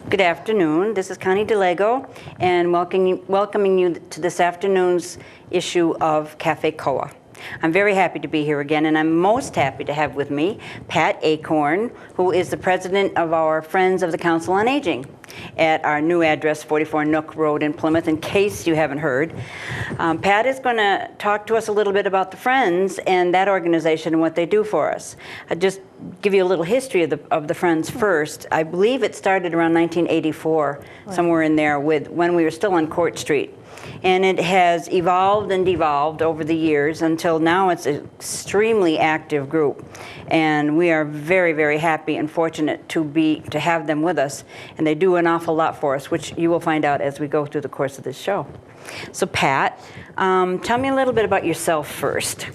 Good afternoon. This is Connie DeLego, and welcoming you to this afternoon's issue of Cafe COA. I'm very happy to be here again, and I'm most happy to have with me Pat Acorn, who is the president of our Friends of the Council on Aging at our new address, 44 Nook Road in Plymouth, in case you haven't heard. Pat is going to talk to us a little bit about the Friends and that organization and what they do for us. I'll just give you a little history of the Friends first. I believe it started around 1984, somewhere in there, when we were still on Court Street. And it has evolved and devolved over the years until now it's an extremely active group. And we are very, very happy and fortunate to have them with us. And they do an awful lot for us, which you will find out as we go through the course of this show. So Pat, tell me a little bit about yourself first.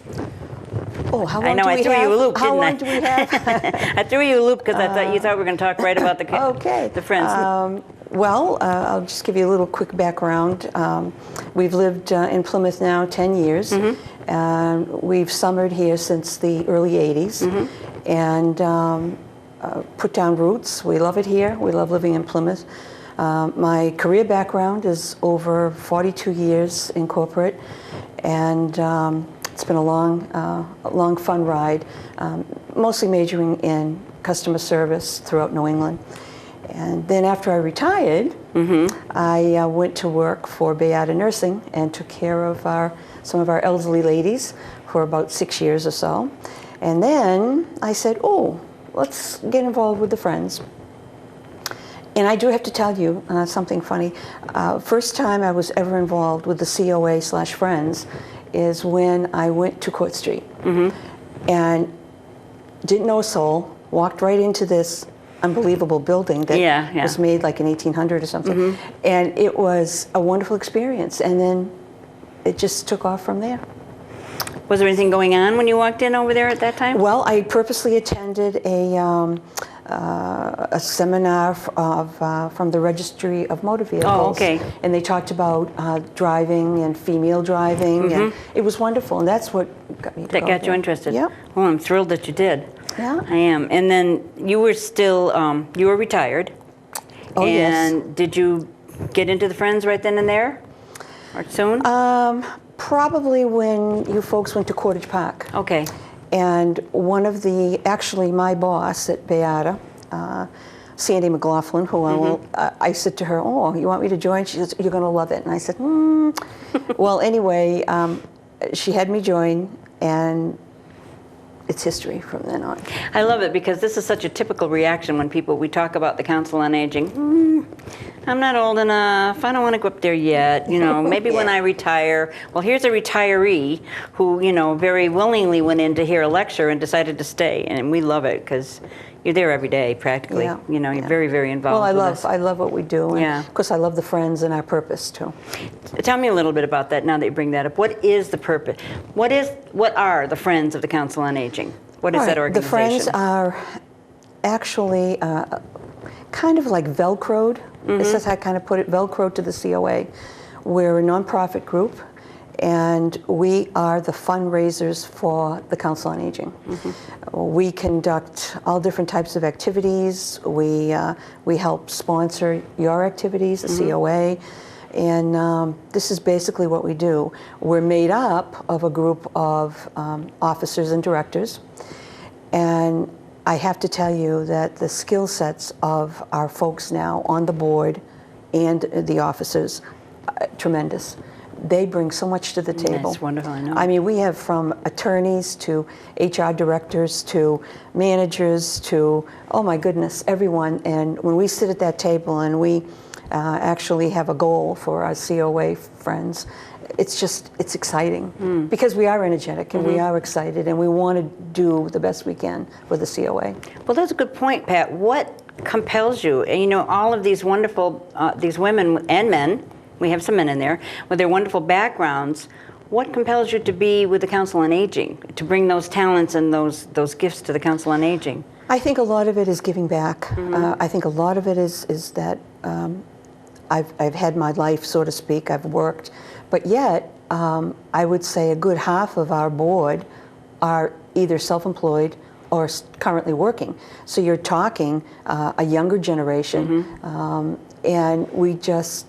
Oh, how long do we have? I threw you a loop, didn't I? How long do we have? I threw you a loop because I thought you thought we were going to talk right about the Friends. Well, I'll just give you a little quick background. We've lived in Plymouth now 10 years. Mm-hmm. We've summered here since the early 80s. Mm-hmm. And put down roots. We love it here. We love living in Plymouth. My career background is over 42 years in corporate, and it's been a long, fun ride, mostly majoring in customer service throughout New England. And then after I retired, mm-hmm. I went to work for Beata Nursing and took care of some of our elderly ladies for about 6 years or so. And then I said, oh, let's get involved with the Friends. And I do have to tell you something funny. First time I was ever involved with the COA/Friends is when I went to Court Street. Mm-hmm. And didn't know a soul, walked right into this unbelievable building that was made like in 1800 or something. Mm-hmm. And it was a wonderful experience. And then it just took off from there. Was there anything going on when you walked in over there at that time? Well, I purposely attended a seminar from the Registry of Motor Vehicles. Oh, okay. And they talked about driving and female driving, mm-hmm. and it was wonderful. And that's what got me to That got you interested? Yeah. Well, I'm thrilled that you did. Yeah. I am. And then you were still, you were retired. Oh, yes. And did you get into the Friends right then and there? Or soon? Probably when you folks went to Cottage Park. Okay. And actually my boss at Beata, Sandy McLaughlin, who mm-hmm. I said to her, oh, you want me to join? She says, you're going to love it. And I said, Well, anyway, she had me join, and it's history from then on. I love it because this is such a typical reaction when we talk about the Council on Aging. I'm not old enough. I don't want to go up there yet. You know, maybe when I retire. Well, here's a retiree who, very willingly went in to hear a lecture and decided to stay. And we love it because you're there every day practically. Yeah. You're very, very involved. Well, I love what we do. And of course, I love the Friends and our purpose too. Tell me a little bit about that now that you bring that up. What is the purpose? What are the Friends of the Council on Aging? What is that organization? The Friends are actually kind of like Velcroed. Mm-hmm. This is how I kind of put it, Velcroed to the COA. We're a nonprofit group, and we are the fundraisers for the Council on Aging. Mm-hmm. We conduct all different types of activities. We help sponsor your activities, the mm-hmm. COA, and this is basically what we do. We're made up of a group of officers and directors, and I have to tell you that the skill sets of our folks now on the board and the officers, tremendous. They bring so much to the table. That's wonderful, I know. I mean, we have from attorneys to HR directors to managers to, oh my goodness, everyone. And when we sit at that table and we actually have a goal for our COA friends, it's exciting because we are energetic and we are excited and we want to do the best we can with the COA. Well, that's a good point, Pat. What compels you? And all of these wonderful, these women and men, we have some men in there, with their wonderful backgrounds, what compels you to be with the Council on Aging, to bring those talents and those gifts to the Council on Aging? I think a lot of it is giving back. Mm-hmm. I think a lot of it is that I've had my life, so to speak. I've worked. But yet, I would say a good half of our board are either self-employed or currently working. So you're talking a younger generation, and we just,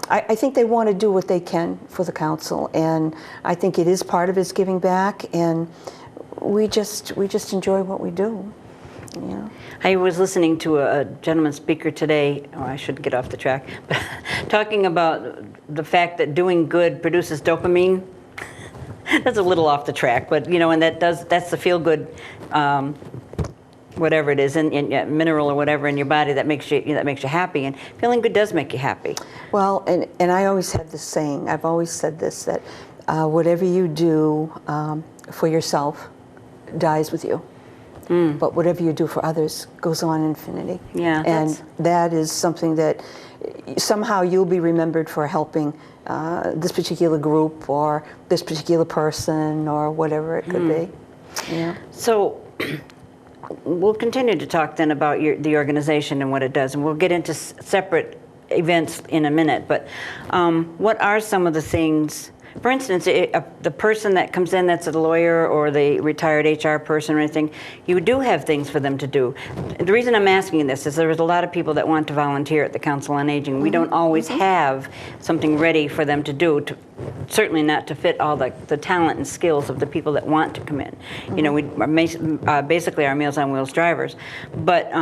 I think they want to do what they can for the council, and I think it is part of its giving back, and we just enjoy what we do. Yeah. I was listening to a gentleman speaker today, oh, I should get off the track, but talking about the fact that doing good produces dopamine. That's a little off the track, but you know, and that's the feel good, whatever it is, in mineral or whatever in your body that makes you happy, and feeling good does make you happy. Well, and I always had this saying, I've always said this, that whatever you do for yourself dies with you. But whatever you do for others goes on infinity. Yeah, and that is something that somehow you'll be remembered for helping this particular group or this particular person or whatever it could be. Yeah. So we'll continue to talk then about the organization and what it does, and we'll get into separate events in a minute. But what are some of the things? For instance, the person that comes in that's a lawyer or the retired HR person or anything, you do have things for them to do. The reason I'm asking this is there's a lot of people that want to volunteer at the Council on Aging. We don't always have something ready for them to do, certainly not to fit all the talent and skills of the people that want to come in. You know, we are basically our Meals on Wheels drivers. But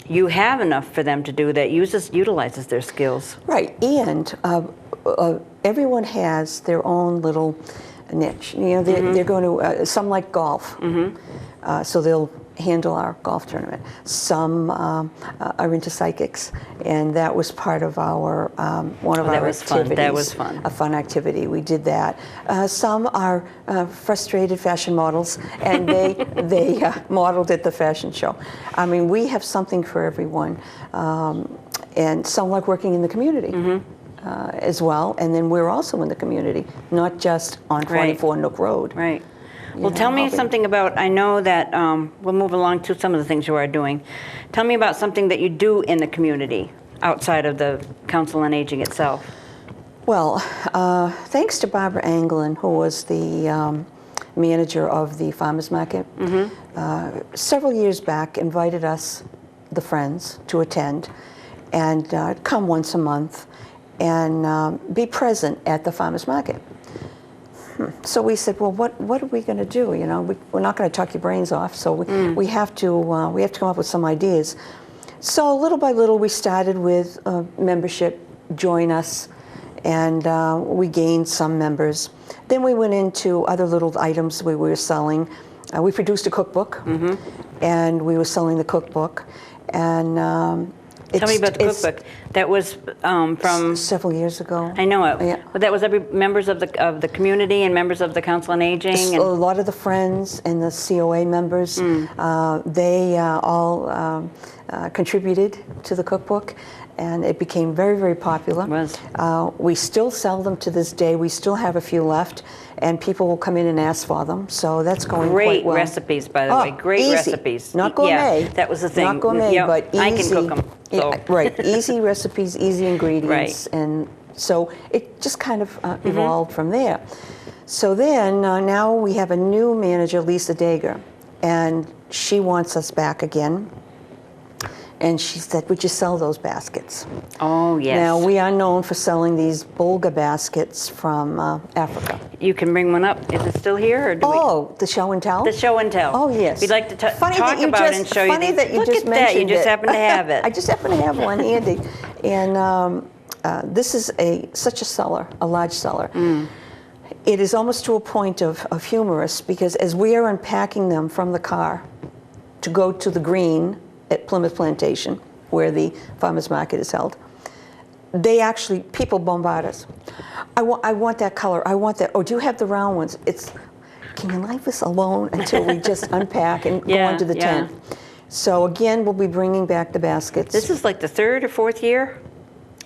you have enough for them to do that utilizes their skills. Right, and everyone has their own little niche. You know, they're going to, some like golf, so they'll handle our golf tournament. Some are into psychics, and that was part of our, one of our activities. That was fun. A fun activity, we did that. Some are frustrated fashion models, and they modeled at the fashion show. I mean, we have something for everyone. And some like working in the community. As well, and then we're also in the community, not just on 44 Nook Road. Right. Well, tell me something about, I know that we'll move along to some of the things you are doing. Tell me about something that you do in the community outside of the Council on Aging itself. Well, thanks to Barbara Anglin, who was the manager of the farmers market, several years back invited us, the Friends, to attend and come once a month and be present at the farmers market. So we said, well, what are we going to do? You know, we're not going to talk your brains off, so we have to come up with some ideas. So little by little, we started with membership, join us, and we gained some members. Then we went into other little items we were selling. We produced a cookbook, and we were selling the cookbook, and tell me about the cookbook. That was from several years ago. I know it. Yeah. But that was members of the community and members of the Council on Aging. A lot of the Friends and the COA members, they all contributed to the cookbook, and it became very, very popular. It was. We still sell them to this day. We still have a few left, and people will come in and ask for them. So that's going quite well. Great recipes, by the way. Great easy. recipes. Not gourmet. Yeah, that was the thing. Not gourmet, but easy. I can cook them. So. Yeah, right. Easy recipes, easy ingredients, and so it just kind of evolved from there. So then now we have a new manager, Lisa Dager, and she wants us back again. And she said, would you sell those baskets? Oh, yes. Now, we are known for selling these Bulga baskets from Africa. You can bring one up. Is it still here? Or do the show and tell? The show and tell. Oh, yes. We'd like to talk about and show you Funny these. that you Look just at that. You mentioned just it. happen to have it. I just happen to have one handy. And this is such a seller, a large seller. It is almost to a point of humorous, because as we are unpacking them from the car to go to the green at Plymouth Plantation, where the farmers market is held, people bombard us. I want that color, I want that, oh, do you have the round ones? Can you leave us alone until we just unpack and go on to the tent? So again, we'll be bringing back the baskets. This is like the third or fourth year?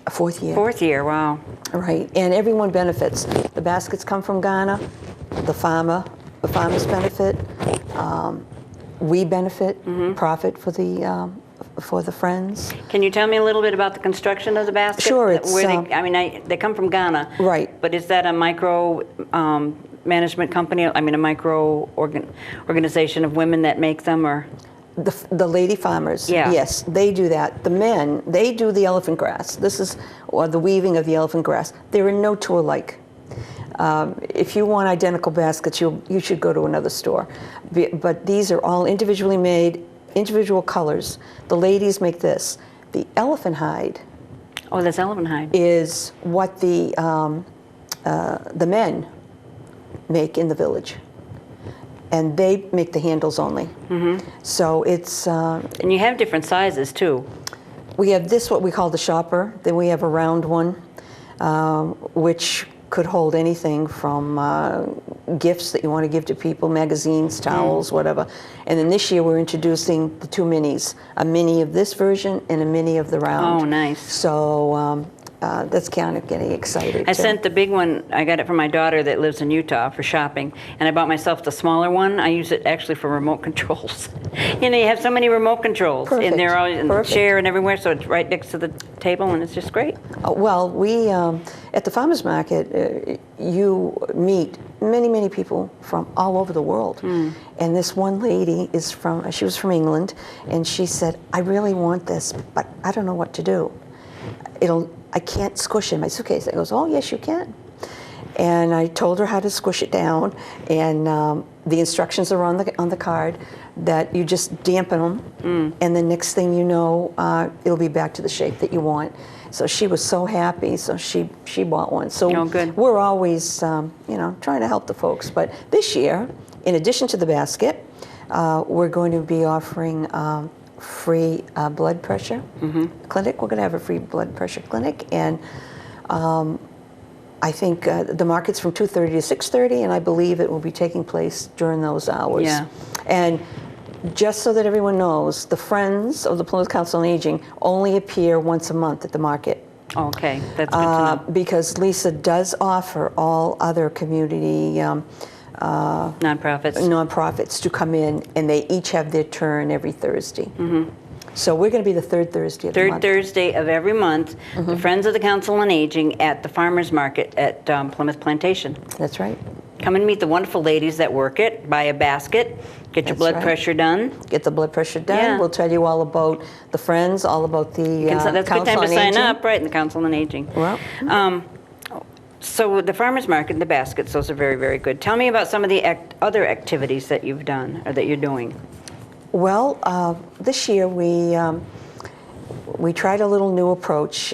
Fourth year. Fourth year, wow. Right, and everyone benefits. The baskets come from Ghana, the farmers benefit, we benefit, profit for the Friends. Can you tell me a little bit about the construction of the basket? Sure, it's... Where they come from Ghana. Right. But is that a micro management company? I mean, a organization of women that make them, or? The lady farmers, Yeah. yes, they do that. The men, they do the elephant grass. Or the weaving of the elephant grass. There are no two alike. If you want identical baskets, you should go to another store. But these are all individually made, individual colors. The ladies make this. The elephant hide. Oh, that's elephant hide. Is what the men make in the village. And they make the handles only. Mm-hmm. So it's... and you have different sizes, too. We have this, what we call the shopper. Then we have a round one, which could hold anything from gifts that you want to give to people, magazines, towels, whatever. And then this year we're introducing the two minis, a mini of this version and a mini of the round. Oh, nice. So that's kind of getting excited. I sent the big one, I got it from my daughter that lives in Utah for shopping, and I bought myself the smaller one. I use it actually for remote controls. You know, you have so many remote controls, Perfect. and they're all in the Perfect. chair and everywhere, so it's right next to the table, and it's just great. Well, we, at the farmers market, you meet many, many people from all over the world. And this one lady she was from England, and she said, I really want this, but I don't know what to do. I can't squish it in my suitcase. I goes, oh, yes, you can. And I told her how to squish it down, and the instructions are on the card that you just dampen them, and the next thing you know, it'll be back to the shape that you want. So she was so happy, so she bought one. So Oh, good. we're always, trying to help the folks. But this year, in addition to the basket, we're going to be offering free blood pressure clinic. We're going to have a free blood pressure clinic, and I think the market's from 2:30 to 6:30, and I believe it will be taking place during those hours. Yeah. And just so that everyone knows, the Friends of the Plymouth Council on Aging only appear once a month at the market. Okay, that's good to know. Because Lisa does offer all other community nonprofits to come in, and they each have their turn every Thursday. So we're going to be the third Thursday of the month. Third Thursday of every month, the Friends of the Council on Aging at the Farmers Market at Plymouth Plantation. That's right. Come and meet the wonderful ladies that work it, buy a basket, get your That's blood right. pressure done. Get the blood pressure done. Yeah. We'll tell you all about the Friends, all about the That's a good Council time to on sign Aging. up, right, in the Council on Aging. Well, So the farmers market and the baskets, those are very, very good. Tell me about some of the other activities that you've done or that you're doing. well, this year we tried a little new approach.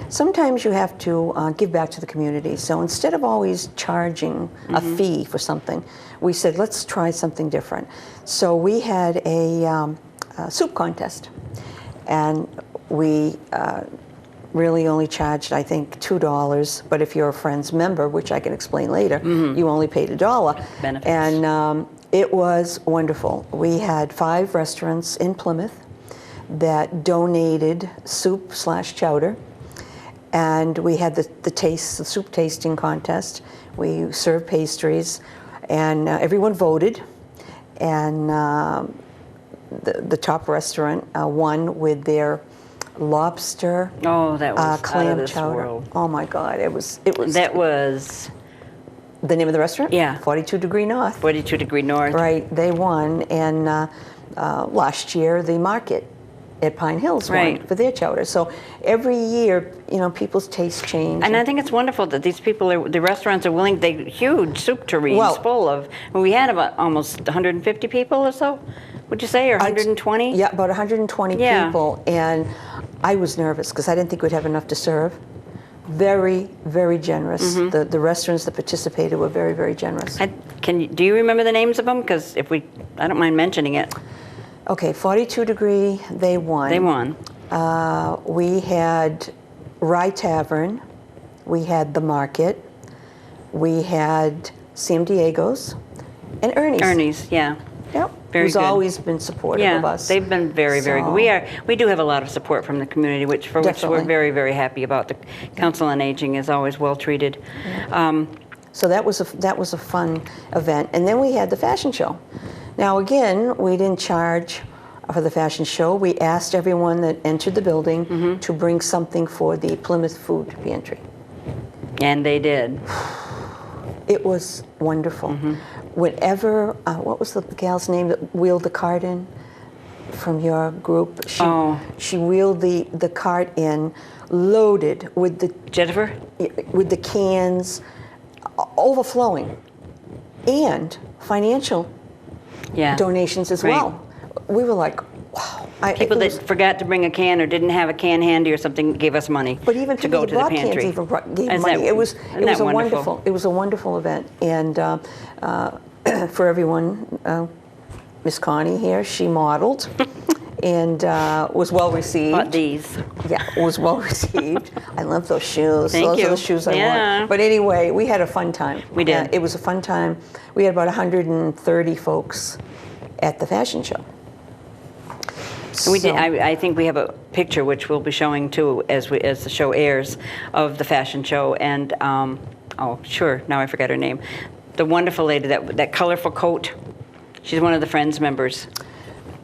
Sometimes you have to give back to the community. So instead of always charging a fee for something, we said, let's try something different. So we had a soup contest, and we really only charged, I think, $2. But if you're a Friends member, which I can explain later, you only paid $1. Benefits. And it was wonderful. We had 5 restaurants in Plymouth that donated soup/chowder. And we had the soup tasting contest. We served pastries, and everyone voted. And the top restaurant won with their lobster Oh, that was out clam of this chowder. world. Oh my God, it was. That was the name of the restaurant? Yeah. 42 Degree North. 42 Degree North. Right, they won. And last year, the market at Pine Hills won Right. for their chowder. So every year, people's tastes change. And I think it's wonderful that these people, the restaurants are willing, huge soup tureens Well- full of, we had about almost 150 people or so, would you say, or 120? Yeah, about 120 Yeah. people, and I was nervous because I didn't think we'd have enough to serve. Very, very generous. The restaurants that participated were very, very generous. Do you remember the names of them? Because I don't mind mentioning it. Okay, 42 Degree, they won. They won. We had Rye Tavern, we had The Market, we had Sam Diego's, and Ernie's. Ernie's, yeah. Yep. Very Who's good. always been supportive of Yeah, us. they've been very, very So- good. We do have a lot of support from the community, which we're Definitely. very, very happy about. The Council on Aging is always well treated. So that was a fun event. And then we had the fashion show. Now again, we didn't charge for the fashion show. We asked everyone that entered the building to bring something for the Plymouth Food Pantry. And they did. It was wonderful. Whenever, what was the gal's name that wheeled the cart in from your group? She wheeled the cart in, loaded with Jennifer? with the cans, overflowing, and financial donations as well. We were like, wow. People that forgot to bring a can or didn't have a can handy or something gave us money but even to go to the brought pantry. Cans even gave money. It was a wonderful? It was a wonderful event, and for everyone, Miss Connie here, she modeled. And was well received. Bought these. Yeah, was well received. I love those shoes. Thank those you. are the shoes I want. But anyway, we had a fun time. We did. It was a fun time. We had about 130 folks at the fashion show. We did. I think we have a picture which we'll be showing too as the show airs of the fashion show. And oh, sure, now I forgot her name. The wonderful lady that colorful coat. She's one of the Friends members.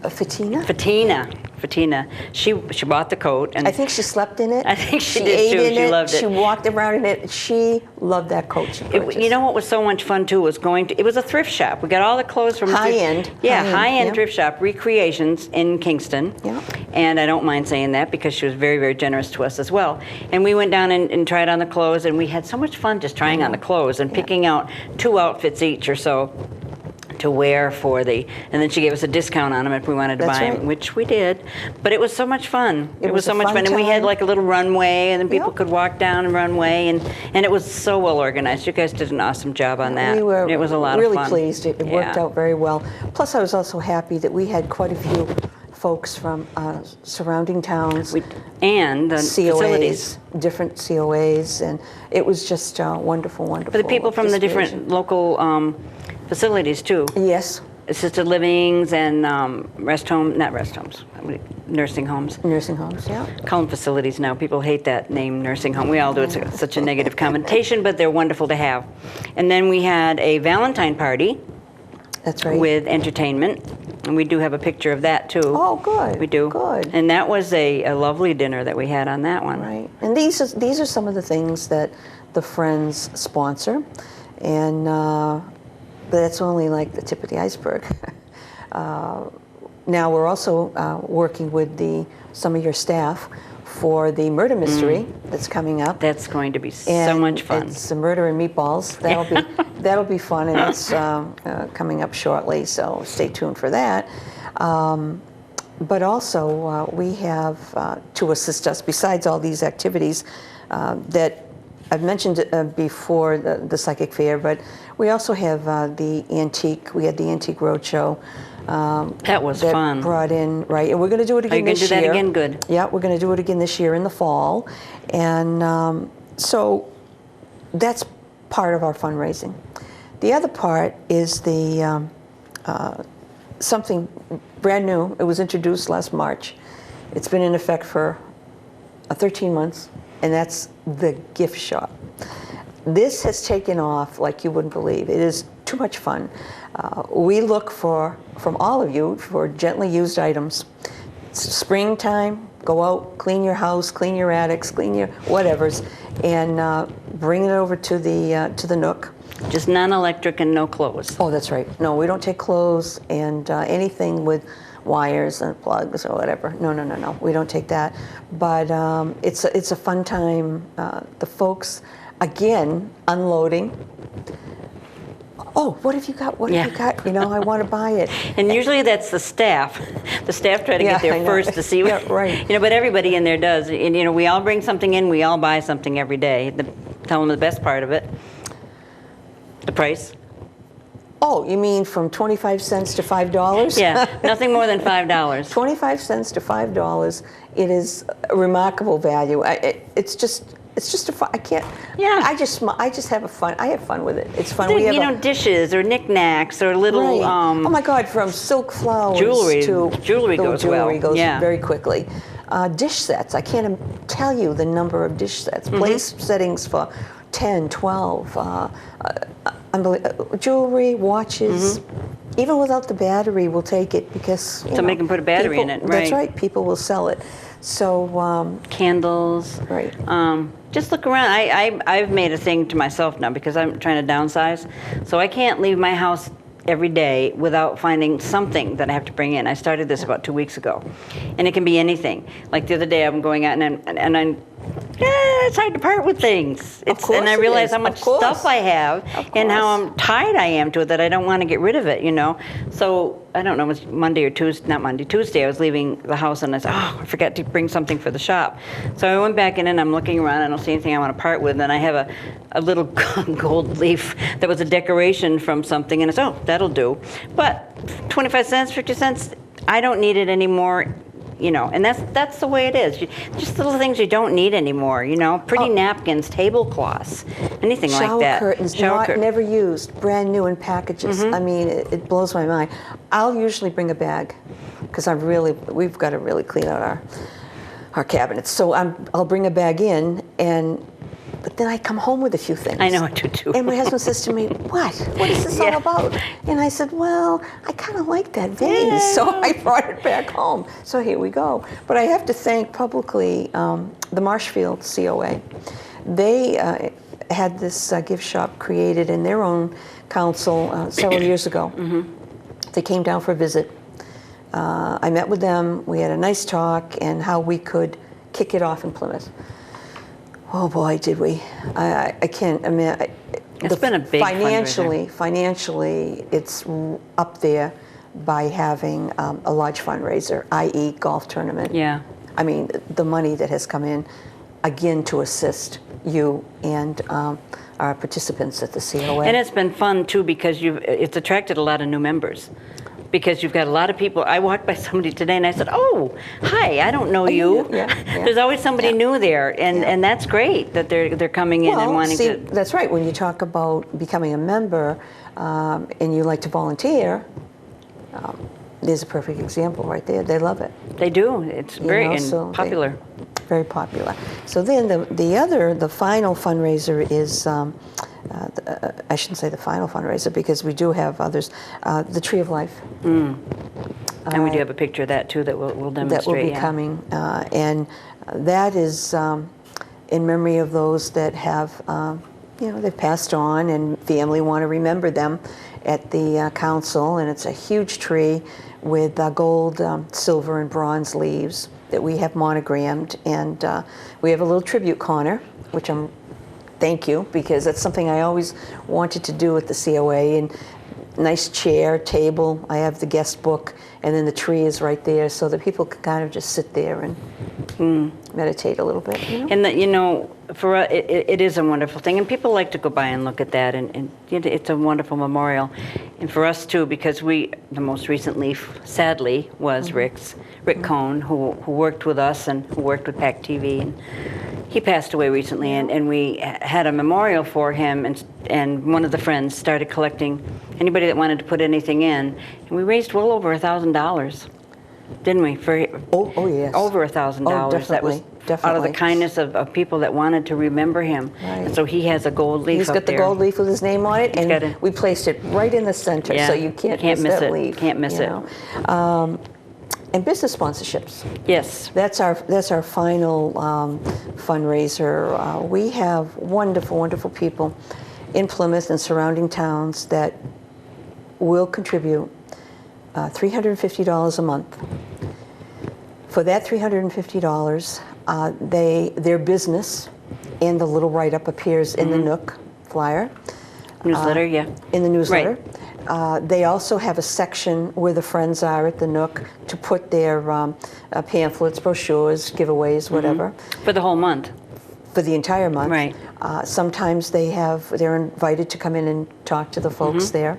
Fatina? Fatina. She bought the coat, and I think she slept in it. I think she did ate too. in She it. loved it. She walked around in it. She loved that coat she purchased. You know what was so much fun too was going to. It was a thrift shop. We got all the clothes from high-end. High-end thrift shop, Recreations in Kingston. Yeah. And I don't mind saying that because she was very, very generous to us as well. And we went down and tried on the clothes, and we had so much fun just trying on the clothes and picking out 2 outfits each or so to wear and then she gave us a discount on them if we wanted to buy them, which we did. But it was so much fun. It was so much fun. And we had like a little runway, and then people could walk down the runway, and it was so well organized. You guys did an awesome job on that. It was a lot of fun. Really pleased. It worked out very well. Plus, I was also happy that we had quite a few folks from surrounding towns and the COAs, facilities. Different COAs, and it was just wonderful. But the people from the different local facilities too. Yes. Assisted livings and nursing homes. Nursing homes, yeah. Call them facilities now. People hate that name, nursing home. We all do. It's such a negative connotation, but they're wonderful to have. And then we had a Valentine party. That's right. With entertainment. And we do have a picture of that too. Oh, good. We do. Good. And that was a lovely dinner that we had on that one. Right. And these are some of the things that the Friends sponsor. And but that's only like the tip of the iceberg. Now we're also working with some of your staff for the murder mystery that's coming up. That's going to be so much fun. It's a murder and meatballs. That'll be fun, and it's coming up shortly. So stay tuned for that. But also we have to assist us besides all these activities that I've mentioned before the psychic fair, but we also have the antique. We had the Antique Roadshow. That was fun. Brought in, right, and we're going to do it again this year. Are you going to do that again? Good. Yeah, we're going to do it again this year in the fall, and so that's part of our fundraising. The other part is the something brand new. It was introduced last March. It's been in effect for 13 months, and that's the gift shop. This has taken off like you wouldn't believe. It is too much fun. We look from all of you for gently used items. Springtime, go out, clean your house, clean your attics, clean your whatevers, and bring it over to the Nook. Just non-electric and no clothes. Oh, that's right. No, we don't take clothes and anything with wires and plugs or whatever. No. We don't take that. But it's a fun time. The folks, again, unloading. Oh, what have you got? What have you got? You know, I want to buy it. And usually that's the staff. The staff try to get there first to see what. Yeah, right. You know, but everybody in there does. And you know, we all bring something in. We all buy something every day. Tell them the best part of it. The price. Oh, you mean from 25 cents to $5? Yeah, nothing more than $5. 25 cents to $5. It is a remarkable value. It's just a fun. I can't. Yeah. I just have fun. I have fun with it. It's fun. We have dishes or knickknacks or little. Right. Oh my God! From silk flowers jewelry. to Jewelry goes well. Jewelry goes yeah. very quickly. Dish sets. I can't tell you the number of dish sets. Place settings for 10, 12. Jewelry, watches. Even without the battery, we'll take it because Somebody can put a battery in people, it, That's right. right. People will sell it. So Candles. right. Just look around. I've made a thing to myself now because I'm trying to downsize. So I can't leave my house every day without finding something that I have to bring in. I started this about 2 weeks ago. And it can be anything. Like the other day I'm going out and I'm, it's hard to part with things. And I realize how much stuff I have and how I'm tied I am to it that I don't want to get rid of it, you know. So I don't know, it was Monday or Tuesday, not Monday, Tuesday, I was leaving the house and I said, oh, I forgot to bring something for the shop. So I went back in and I'm looking around, I don't see anything I want to part with, and I have a little gold leaf that was a decoration from something, and I said, oh, that'll do. But 25 cents, 50 cents, I don't need it anymore. You know, and that's the way it is. Just little things you don't need anymore. You know, pretty napkins, tablecloths, anything like that. Shower curtains, never used, brand new in packages. I mean, it blows my mind. I'll usually bring a bag because we've got to really clean out our cabinets. So I'll bring a bag in, but then I come home with a few things. I know, I do too. And my husband says to me, what is this all about? And I said, well, I kind of like that vase, so I brought it back home. So here we go. But I have to thank publicly the Marshfield COA. They had this gift shop created in their own council several years ago. They came down for a visit. I met with them. We had a nice talk and how we could kick it off in Plymouth. Oh boy, did we! I can't imagine. It's been a big fundraiser. Financially, it's up there by having a large fundraiser, i.e., golf tournament. Yeah. I mean, the money that has come in, again, to assist you and our participants at the COA. And it's been fun too because it's attracted a lot of new members. Because you've got a lot of people. I walked by somebody today and I said, oh, hi, I don't know you. Yeah. There's always somebody new there, and that's great that they're coming in and wanting to. That's right. When you talk about becoming a member and you like to volunteer, there's a perfect example right there. They love it. They do. It's very popular. Very popular. So then the final fundraiser is, I shouldn't say the final fundraiser because we do have others, the Tree of Life. And we do have a picture of that too that we'll demonstrate. That will be coming. And that is in memory of those that have, they've passed on and family want to remember them at the council. And it's a huge tree with gold, silver, and bronze leaves that we have monogrammed, and we have a little tribute corner, which thank you, because that's something I always wanted to do at the COA, and nice chair, table, I have the guest book, and then the tree is right there so that people can kind of just sit there and meditate a little bit. And for us, it is a wonderful thing, and people like to go by and look at that, and it's a wonderful memorial. And for us too, because the most recent leaf, sadly, was Rick Cohn, who worked with us and who worked with PAC TV, and he passed away recently, and we had a memorial for him, and one of the friends started collecting anybody that wanted to put anything in, and we raised well over $1,000. Didn't we? For yes. Over $1,000. Definitely. That was out of the kindness of people that wanted to remember him. Right. And so he has a gold leaf. He's got the gold leaf with his name on it, and we placed it right in the center, so you can't miss that leaf. Can't miss it. And business sponsorships. Yes. That's our final fundraiser. We have wonderful, wonderful people in Plymouth and surrounding towns that will contribute $350 a month. For that $350, their business and the little write-up appears in the Nook flyer. Newsletter, in the newsletter. Right. They also have a section where the friends are at the Nook to put their pamphlets, brochures, giveaways, whatever. For the whole month. For the entire month. Right. Sometimes they're invited to come in and talk to the folks there.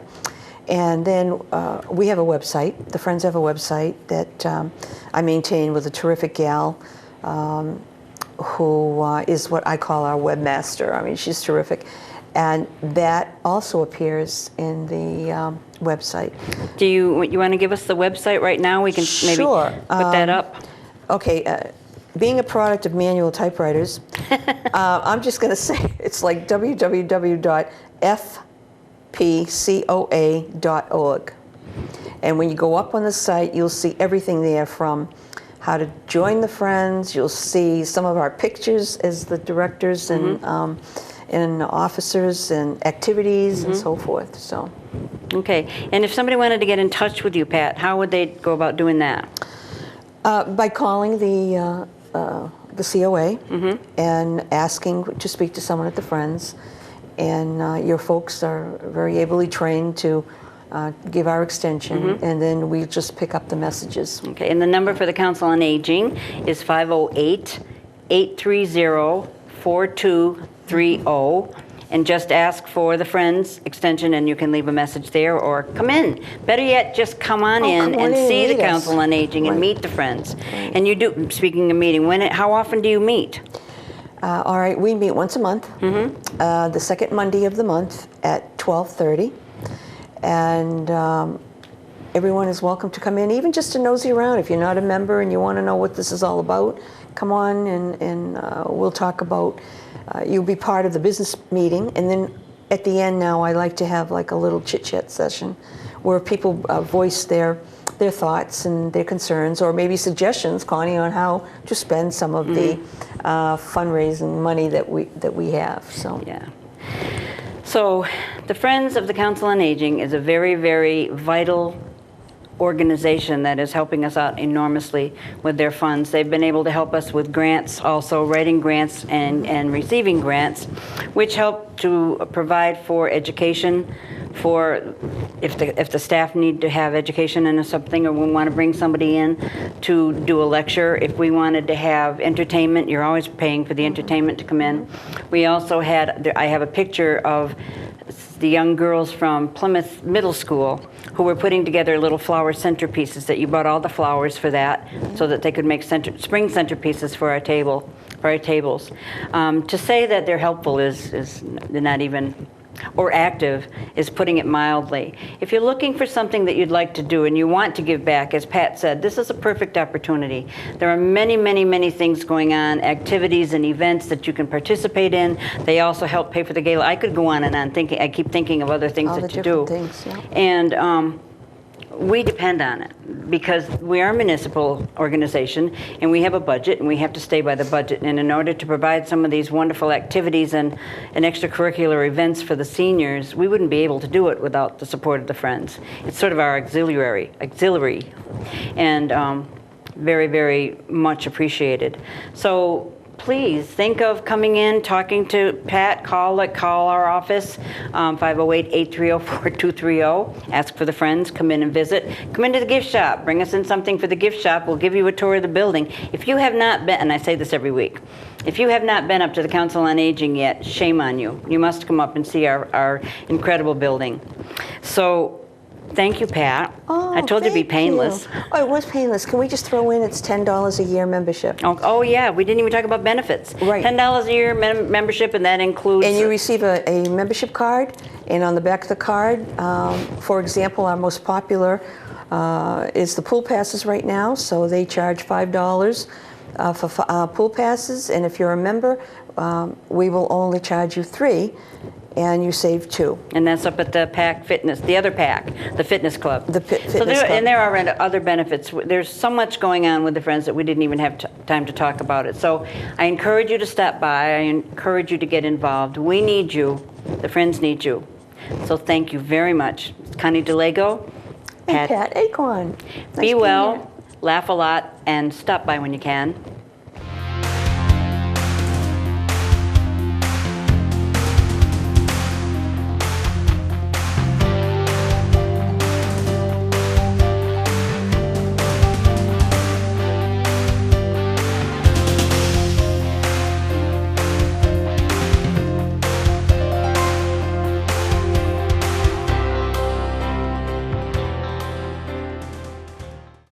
And then we have a website. The Friends have a website that I maintain with a terrific gal who is what I call our webmaster. I mean, she's terrific. And that also appears in the website. Do you want to give us the website right now? We can maybe put that up. Okay. Being a product of manual typewriters, I'm just going to say it's like www.fpcoa.org. And when you go up on the site, you'll see everything there from how to join the Friends. You'll see some of our pictures as the directors and officers and activities and so forth. So, Okay. And if somebody wanted to get in touch with you, Pat, how would they go about doing that? by calling the COA and asking to speak to someone at the Friends, and your folks are very ably trained to give our extension, and then we just pick up the messages. Okay. And the number for the Council on Aging is 508-830-4230. And just ask for the Friends extension, and you can leave a message there, or come in. Better yet, just come on in come on and in see and the meet us. Council on Aging and Right. meet the Friends. And you do, speaking of meeting, how often do you meet? All right, we meet once a month, the second Monday of the month at 12:30, and everyone is welcome to come in, even just to nosy around. If you're not a member and you want to know what this is all about, come on and we'll talk about. You'll be part of the business meeting, and then at the end now I like to have like a little chit-chat session where people voice their thoughts and their concerns, or maybe suggestions, Connie, on how to spend some of the fundraising money that we have. So Yeah. So the Friends of the Council on Aging is a very, very vital organization that is helping us out enormously with their funds. They've been able to help us with grants, also writing grants and receiving grants, which help to provide for education, for if the staff need to have education in something, or we want to bring somebody in to do a lecture. If we wanted to have entertainment, you're always paying for the entertainment to come in. We also I have a picture of the young girls from Plymouth Middle School who were putting together little flower centerpieces, that you bought all the flowers for that so that they could make spring centerpieces for our tables. To say that they're helpful is not even, or active, is putting it mildly. If you're looking for something that you'd like to do and you want to give back, as Pat said, this is a perfect opportunity. There are many, many, many things going on, activities and events that you can participate in. They also help pay for the gala. I could go on and on thinking. I keep thinking of other things all that the you do. different things, yeah. And we depend on it because we are a municipal organization and we have a budget and we have to stay by the budget. And in order to provide some of these wonderful activities and extracurricular events for the seniors, we wouldn't be able to do it without the support of the Friends. It's sort of our auxiliary, and very, very much appreciated. So please think of coming in, talking to Pat. Call our office, 508-830-4230. Ask for the Friends. Come in and visit. Come into the gift shop. Bring us in something for the gift shop. We'll give you a tour of the building. If you have not been, and I say this every week, if you have not been up to the Council on Aging yet, shame on you. You must come up and see our incredible building. So thank you, Pat. I told you to be thank painless. you. Oh, it was painless. Can we just throw in it's $10 a year membership? Oh yeah, we didn't even talk about benefits. Right. $10 a year membership, and that includes. And you receive a membership card, and on the back of the card, for example, our most popular is the pool passes right now, so they charge $5 for pool passes, and if you're a member, we will only charge you $3, and you save $2. And that's up at the PAC Fitness, the other PAC, the fitness club. The fitness so club. And there are other benefits. There's so much going on with the Friends that we didn't even have time to talk about it. So I encourage you to stop by. I encourage you to get involved. We need you. The Friends need you. So thank you very much. Connie DeLego. And Pat Acorn. Nice Be being well, here. laugh a lot, and stop by when you can.